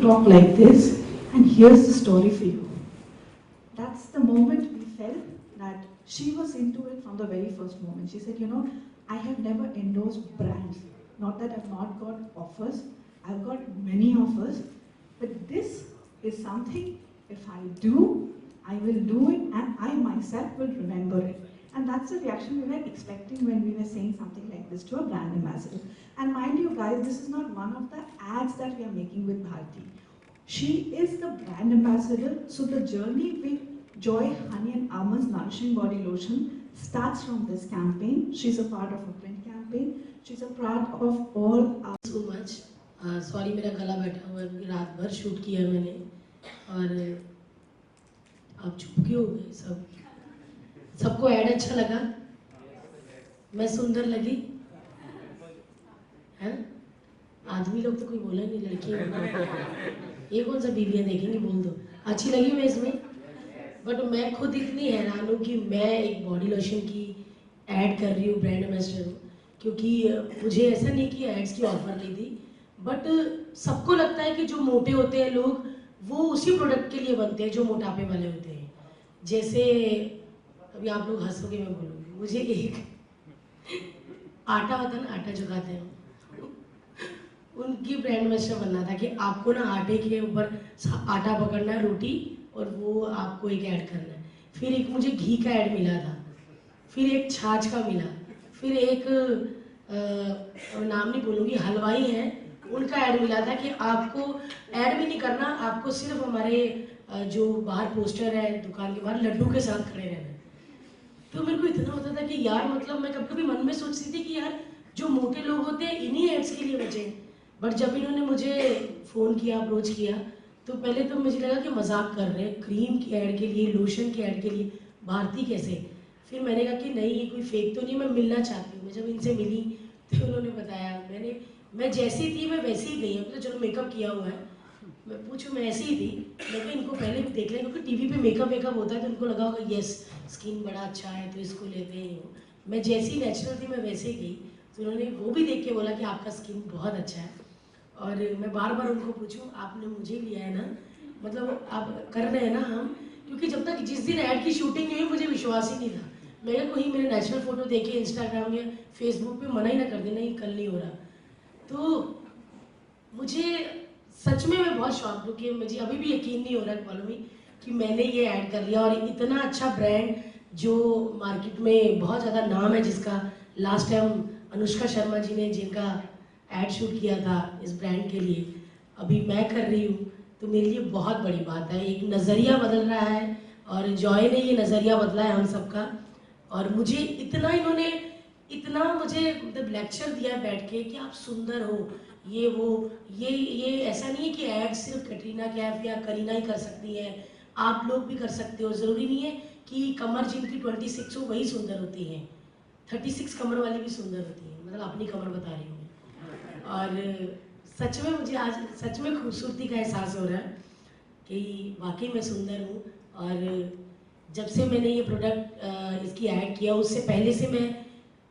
talk like this, and here's the story for you. That's the moment we felt that she was into it from the very first moment. She said, I have never endorsed brands. Not that I've not got offers, I've got many offers, but this is something, if I do, I will do it and I myself will remember it. And that's the reaction we were expecting when we were saying something like this to a brand ambassador. And mind you guys, this is not one of the ads that we are making with Bharti. She is the brand ambassador, so the journey with Joy Honey and Almonds Nourishing Body Lotion starts from this campaign. She's a part of a print campaign. She's a part of all our... So much. Sorry मेरा गला बैठा हुआ है, रात भर shoot किया मैंने और आप चुप क्यों हो गए सब? सबको ऐड अच्छा लगा? मैं सुंदर लगी? है? आदमी लोग तो कोई बोला नहीं, लड़की ये कौन सा बीवियाँ देखेंगी, बोल दो अच्छी लगी मैं इसमें। बट मैं खुद इतनी हैरान हूँ कि मैं एक बॉडी लोशन की ऐड कर रही हूँ, ब्रांड एम्बेसडर हूँ, क्योंकि मुझे ऐसा नहीं कि एड्स की ऑफर ली थी, बट सबको लगता है कि जो मोटे होते हैं लोग वो उसी प्रोडक्ट के लिए बनते हैं जो मोटापे वाले होते हैं। जैसे अभी आप लोग हंसोगे मैं बोलूँगी, मुझे एक आटा होता है ना, आटा जो खाते हैं उनकी ब्रांड एम्बेसडर बनना था कि आपको ना आटे के ऊपर आटा पकड़ना है, रोटी, और वो आपको एक ऐड करना है। फिर एक मुझे घी का ऐड मिला था, फिर एक छाछ का मिला, फिर एक नाम नहीं बोलूँगी, हलवाई हैं, उनका ऐड मिला था कि आपको ऐड भी नहीं करना, आपको सिर्फ हमारे जो बाहर पोस्टर है दुकान के बाहर लड्डू के साथ खड़े रहना है। तो मेरे को इतना होता था कि यार मतलब मैं कभी कभी मन में सोचती थी कि यार जो मोटे लोग होते हैं इन्हीं एड्स के लिए बचे। बट जब इन्होंने मुझे फ़ोन किया, अप्रोच किया, तो पहले तो मुझे लगा कि मजाक कर रहे हैं, क्रीम की ऐड के लिए, लोशन की ऐड के लिए भारती कैसे। फिर मैंने कहा कि नहीं ये कोई फेक तो नहीं, मैं मिलना चाहती हूँ। मैं जब इनसे मिली तो उन्होंने बताया, मैं जैसी थी मैं वैसी ही गई। अब तो चलो मेकअप किया हुआ है, मैं पूछूँ मैं ऐसी ही थी, लेकिन इनको पहले देख लें क्योंकि टीवी पे मेकअप होता है तो उनको लगा होगा यस स्किन बड़ा अच्छा है तो इसको लेते ही हो। मैं जैसी नेचुरल थी मैं वैसे ही गई, तो उन्होंने वो भी देख के बोला कि आपका स्किन बहुत अच्छा है। और मैं बार बार उनको पूछूं आपने मुझे लिया है ना, मतलब आप कर रहे हैं ना हम, क्योंकि जब तक जिस दिन ऐड की शूटिंग नहीं हुई मुझे विश्वास ही नहीं था। मैं कोई मेरे नेचुरल फोटो देखे इंस्टाग्राम या फेसबुक पे मना ही ना कर देना नहीं कल नहीं हो रहा। तो मुझे सच में मैं बहुत शॉक हूँ कि मुझे अभी भी यकीन नहीं हो रहा फॉलो मी कि मैंने ये ऐड कर लिया। और इतना अच्छा ब्रांड जो मार्केट में बहुत ज़्यादा नाम है, जिसका लास्ट टाइम अनुष्का शर्मा जी ने जिनका ऐड शूट किया था इस ब्रांड के लिए, अभी मैं कर रही हूँ, तो मेरे लिए बहुत बड़ी बात है। एक नज़रिया बदल रहा है और जॉय ने ये नज़रिया बदला है हम सबका। और मुझे इतना मुझे मतलब लेक्चर दिया है बैठ के कि आप सुंदर हो, ये वो ये ऐसा नहीं है कि ऐड सिर्फ कटरीना कैफ या करीना ही कर सकती है, आप लोग भी कर सकते हो। ज़रूरी नहीं है कि कमर जिनकी 26 हो वही सुंदर होती हैं, 36 कमर वाली भी सुंदर होती हैं, मतलब अपनी कमर बता रही हूँ। और सच में मुझे आज सच में खूबसूरती का एहसास हो रहा है कि वाकई मैं सुंदर हूँ। और जब से मैंने ये प्रोडक्ट इसकी ऐड किया, उससे पहले से मैं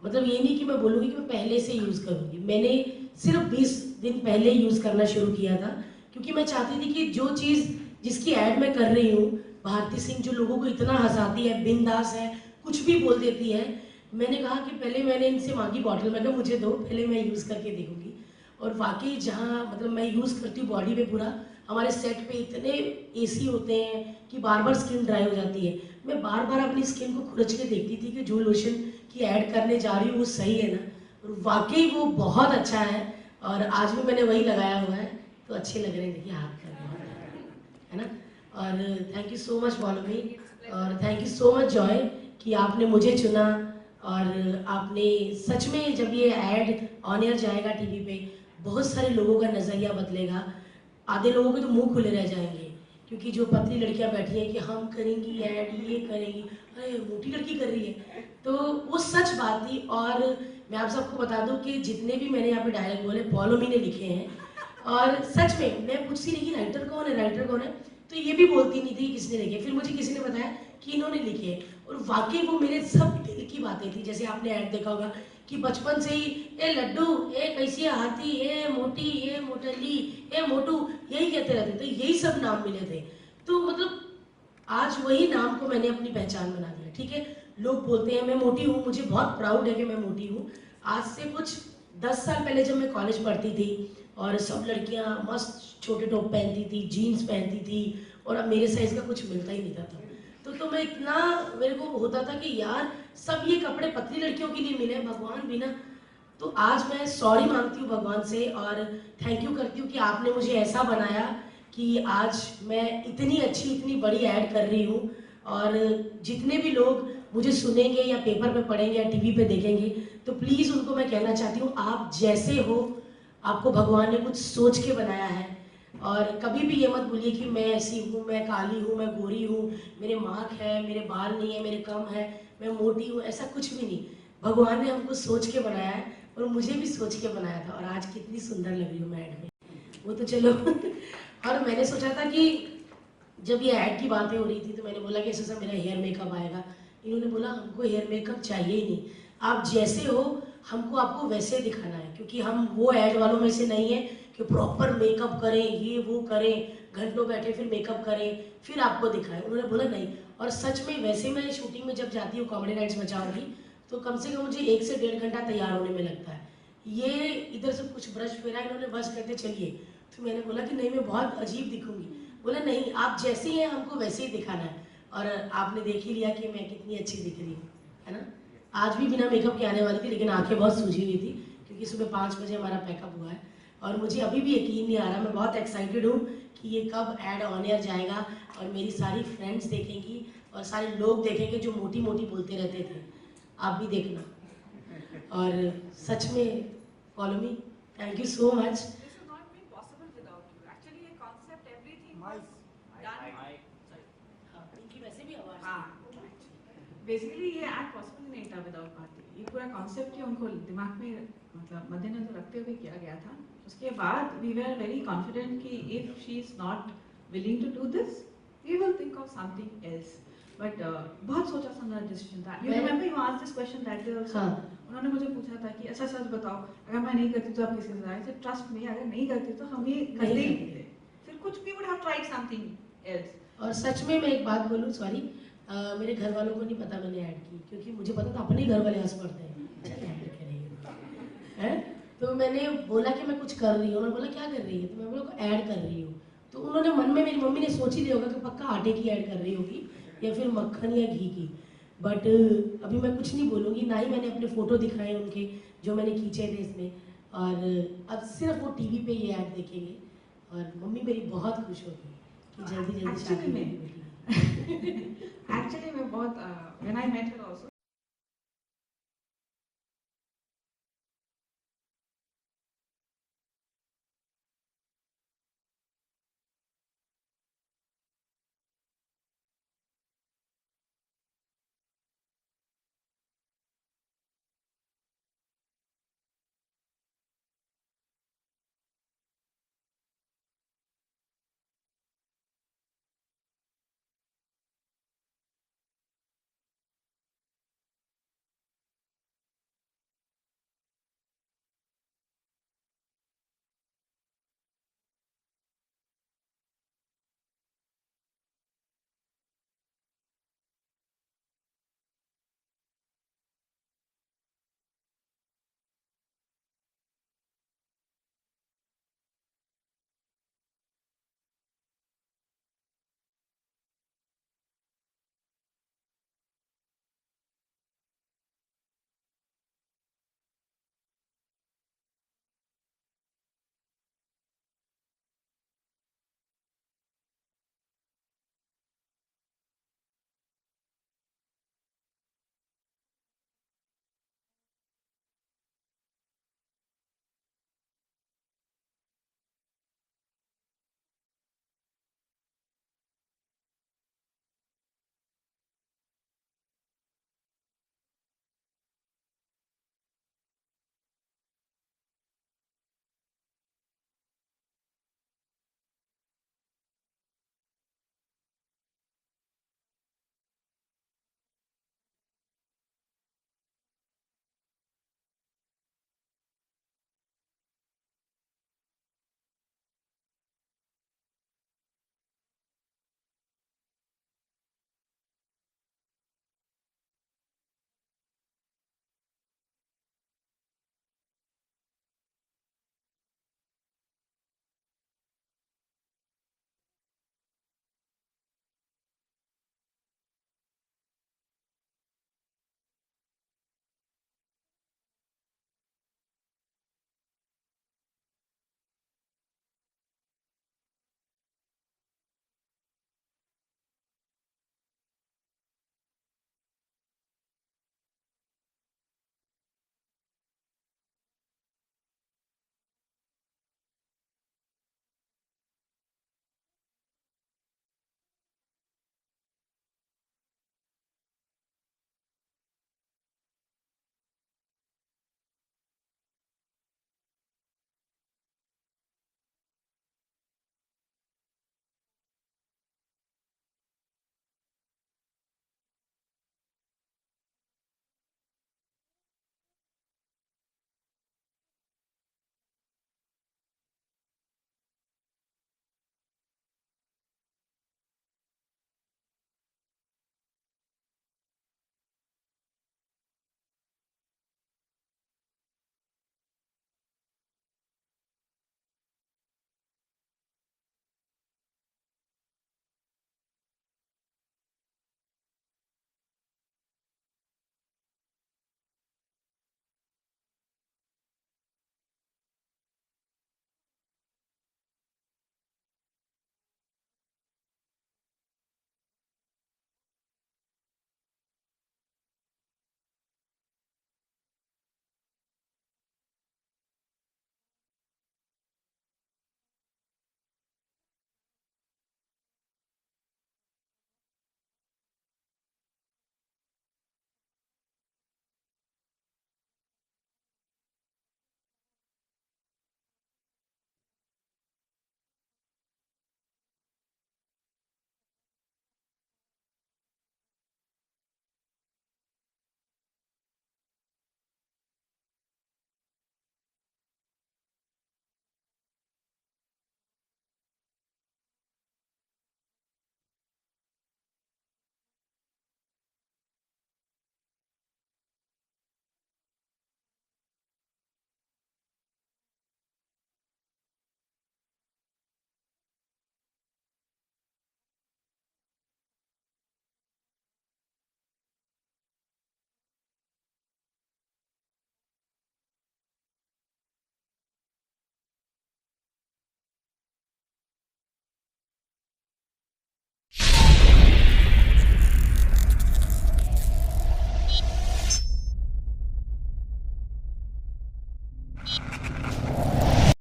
मतलब ये नहीं कि मैं बोलूँगी कि मैं पहले से यूज़ करूँगी, मैंने सिर्फ 20 दिन पहले यूज़ करना शुरू किया था, क्योंकि मैं चाहती थी कि जो चीज़ जिसकी ऐड मैं कर रही हूँ, भारती सिंह जो लोगों को इतना हंसाती है, बिंदास है, कुछ भी बोल देती है, मैंने कहा कि पहले मैंने इनसे मांगी बॉटल, मैं कहा मुझे दो, पहले मैं यूज़ करके देखूँगी। और वाकई जहाँ मतलब मैं यूज़ करती हूँ बॉडी पे पूरा, हमारे सेट पे इतने एसी होते हैं कि बार बार स्किन ड्राई हो जाती है। मैं बार बार अपनी स्किन को खुरच के देखती थी कि जो लोशन की ऐड करने जा रही हूँ वो सही है ना, और वाकई वो बहुत अच्छा है। और आज भी मैंने वही लगाया हुआ है, तो अच्छे लग रहे हैं, देखिए हाथ कर रहे है ना। और थैंक यू सो मच बॉलमी, और thank you so much Joy कि आपने मुझे चुना। और आपने सच में जब ये ऐड ऑन एयर जाएगा टीवी पे, बहुत सारे लोगों का नज़रिया बदलेगा। आधे लोगों के तो मुंह खुले रह जाएंगे, क्योंकि जो पतली लड़कियां बैठी हैं कि हम करेंगी ऐड, ये करेंगी, अरे मोटी लड़की कर रही है, तो वो सच बात थी। और मैं आप सबको बता दूं कि जितने भी मैंने यहाँ पे डायलॉग बोले पॉलो मी ने लिखे हैं, और सच में मैं पूछती रही राइटर कौन है, राइटर कौन है, तो ये भी बोलती नहीं थी किसने लिखे। फिर मुझे किसी ने बताया कि इन्होंने लिखे हैं। और वाकई वो मेरे सब दिल की बातें थी। जैसे आपने ऐड देखा होगा कि बचपन से ही ए लड्डू, ए कैसी है हाथी, ए मोटी, ए मोटली, ए मोटू, यही कहते रहते थे, यही सब नाम मिले थे। तो मतलब आज वही नाम को मैंने अपनी पहचान बना दिया। ठीक है, लोग बोलते हैं मैं मोटी हूँ, मुझे बहुत प्राउड है कि मैं मोटी हूँ। आज से कुछ 10 साल पहले जब मैं कॉलेज पढ़ती थी और सब लड़कियाँ मस्त छोटे टॉप पहनती थी, जीन्स पहनती थी, और अब मेरे साइज का कुछ मिलता ही नहीं था तो मैं इतना, मेरे को होता था कि यार सब ये कपड़े पतली लड़कियों के लिए मिले, भगवान भी ना। तो आज मैं सॉरी मांगती हूँ भगवान से और थैंक यू करती हूँ कि आपने मुझे ऐसा बनाया कि आज मैं इतनी अच्छी इतनी बड़ी ऐड कर रही हूँ। और जितने भी लोग मुझे सुनेंगे या पेपर पे पढ़ेंगे या टीवी पे देखेंगे, तो प्लीज़ उनको मैं कहना चाहती हूँ आप जैसे हो, आपको भगवान ने कुछ सोच के बनाया है। और कभी भी ये मत भूलिए कि मैं ऐसी हूँ, मैं काली हूँ, मैं गोरी हूँ, मेरे मार्क है, मेरे बाल नहीं है, मेरे कम है, मैं मोटी हूँ, ऐसा कुछ भी नहीं। भगवान ने हमको सोच के बनाया है और मुझे भी सोच के बनाया था। और आज कितनी सुंदर लग रही हूँ मैं ऐड में, वो तो चलो और मैंने सोचा था कि जब ये ऐड की बातें हो रही थी तो मैंने बोला कि ऐसा मेरा हेयर मेकअप आएगा। इन्होंने बोला हमको हेयर मेकअप चाहिए ही नहीं, आप जैसे हो हमको आपको वैसे दिखाना है, क्योंकि हम वो ऐड वालों में से नहीं है कि प्रॉपर मेकअप करें, ये वो करें, घंटों बैठे फिर मेकअप करें फिर आपको दिखाएं। उन्होंने बोला नहीं। और सच में वैसे मैं शूटिंग में जब जाती हूँ कॉमेडी नाइट्स बचाऊंगी तो कम से कम मुझे 1 से 1.5 घंटा तैयार होने में लगता है। ये इधर से कुछ ब्रश फेरा, इन्होंने बस कहते चलिए, तो मैंने बोला कि नहीं मैं बहुत अजीब दिखूंगी। बोला नहीं आप जैसे ही हैं हमको वैसे ही दिखाना है। और आपने देख ही लिया कि मैं कितनी अच्छी दिख रही हूँ, है ना। आज भी बिना मेकअप के आने वाली थी लेकिन आंखें बहुत सूजी हुई थी क्योंकि सुबह 5 बजे हमारा पैकअप हुआ है। और मुझे अभी भी यकीन नहीं आ रहा, मैं बहुत एक्साइटेड हूँ कि ये कब ऐड ऑन एयर जाएगा और मेरी सारी फ्रेंड्स देखेंगी और सारे लोग देखेंगे जो मोटी मोटी बोलते रहते थे। आप भी देखना और सच में follow me. Thank you so much. This would not be possible without you. Actually, a concept, everything was done. हाँ, इनकी वैसे भी आवाज़ हाँ, बेसिकली ये एक्ट पॉसिबल नहीं था विदाउट भारती। ये पूरा कॉन्सेप्ट ही उनको दिमाग में मतलब मद्देनजर रखते हुए किया गया था। उसके बाद वी वर वेरी कॉन्फिडेंट कि if she is not willing to do this we will think of something else. But बहुत सोचा समझा डिसीजन था। You remember you asked this question that day also. उन्होंने मुझे पूछा था कि अच्छा सच बताओ अगर मैं नहीं करती तो आप किसी से आए, ट्रस्ट मी अगर नहीं करती तो हम ये करते ही नहीं थे, फिर कुछ भी would have tried something else. और सच में मैं एक बात बोलूँ, सॉरी, मेरे घर वालों को नहीं पता मैंने ऐड की, क्योंकि मुझे पता था अपने ही घर वाले हंस पड़ते हैं, चल ऐड करके रही है। तो मैंने बोला कि मैं कुछ कर रही हूँ, उन्होंने बोला क्या कर रही है, तो मैं बोला ऐड कर रही हूँ। तो उन्होंने मन में, मेरी मम्मी ने सोच ही लिया होगा कि पक्का आटे की ऐड कर रही होगी या फिर मक्खन या घी की। बट अभी मैं कुछ नहीं बोलूँगी, ना ही मैंने अपने फ़ोटो दिखाए उनके जो मैंने खींचे थे इसमें। और अब सिर्फ वो टीवी पे ये ऐड देखेंगे और मम्मी मेरी बहुत खुश होगी कि जल्दी जल्दी शादी एक्चुअली मैं बहुत व्हेन आई मेट